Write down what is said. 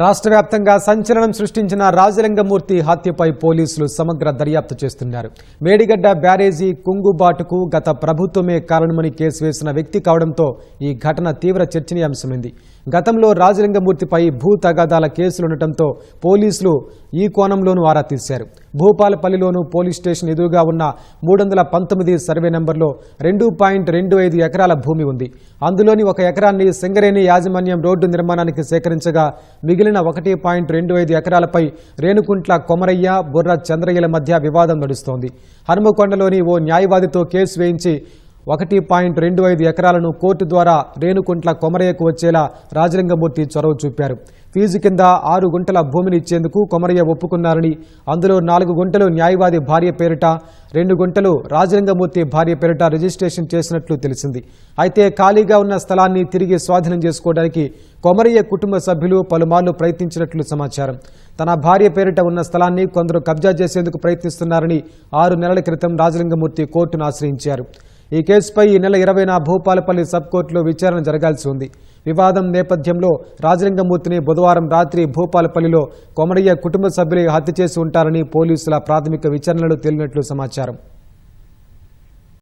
రాష్ట్ర వ్యాప్తంగా సంచలనం సృష్టించిన రాజలింగమూర్తి హత్యపై పోలీసులు సమగ్ర దర్యాప్తు చేస్తున్నారు. మేడిగడ్డ బ్యారేజీ కుంగుబాటుకు గత ప్రభుత్వమే కారణమని కేసు వేసిన వ్యక్తి కావడంతో ఈ ఘటన తీవ్ర చర్చనీయాంశమైంది. గతంలో రాజలింగమూర్తిపై భూ తగాదాల కేసులుండటంతో పోలీసులు ఈ కోణంలోనూ ఆరా తీశారు. భూపాలపల్లిలోనూ పోలీస్ స్టేషన్ ఎదురుగా ఉన్న 319 సర్వే నంబర్లో 2.25 ఎకరాల భూమి ఉంది. అందులోని 1 ఎకరాన్ని సింగరేణి యాజమాన్యం రోడ్డు నిర్మాణానికి సేకరించగా మిగిలిన 1.25 ఎకరాలపై రేణుకుంట్ల కొమరయ్య, బుర్ర చంద్రయ్యల మధ్య వివాదం నడుస్తోంది. హనుమకొండలోని ఓ న్యాయవాదితో కేసు వేయించి 1.25 ఎకరాలను కోర్టు ద్వారా రేణుకుంట్ల కొమరయ్యకు వచ్చేలా రాజలింగమూర్తి చొరవ చూపారు. ఫీజు కింద 6 గుంటల భూమిని ఇచ్చేందుకు కొమరయ్య ఒప్పుకున్నారని, అందులో 4 గుంటలు న్యాయవాది భార్య పేరిట, 2 గుంటలు రాజలింగమూర్తి భార్య పేరిట రిజిస్ట్రేషన్ చేసినట్లు తెలిసింది. అయితే ఖాళీగా ఉన్న స్థలాన్ని తిరిగి స్వాధీనం చేసుకోవడానికి కొమరయ్య కుటుంబ సభ్యులు పలుమార్లు ప్రయత్నించినట్లు సమాచారం. తన భార్య పేరిట ఉన్న స్థలాన్ని కొందరు కబ్జా చేసేందుకు ప్రయత్నిస్తున్నారని 6 నెలల క్రితం రాజలింగమూర్తి కోర్టును ఆశ్రయించారు. ఈ కేసుపై ఈ నెల 20న భూపాలపల్లి సబ్ కోర్టులో విచారణ జరగాల్సి ఉంది. వివాదం నేపథ్యంలో రాజలింగమూర్తిని బుధవారం రాత్రి భూపాలపల్లిలో కొమరయ్య కుటుంబ సభ్యులే హత్య చేసి ఉంటారని పోలీసుల ప్రాథమిక విచారణలో తేలినట్లు సమాచారం.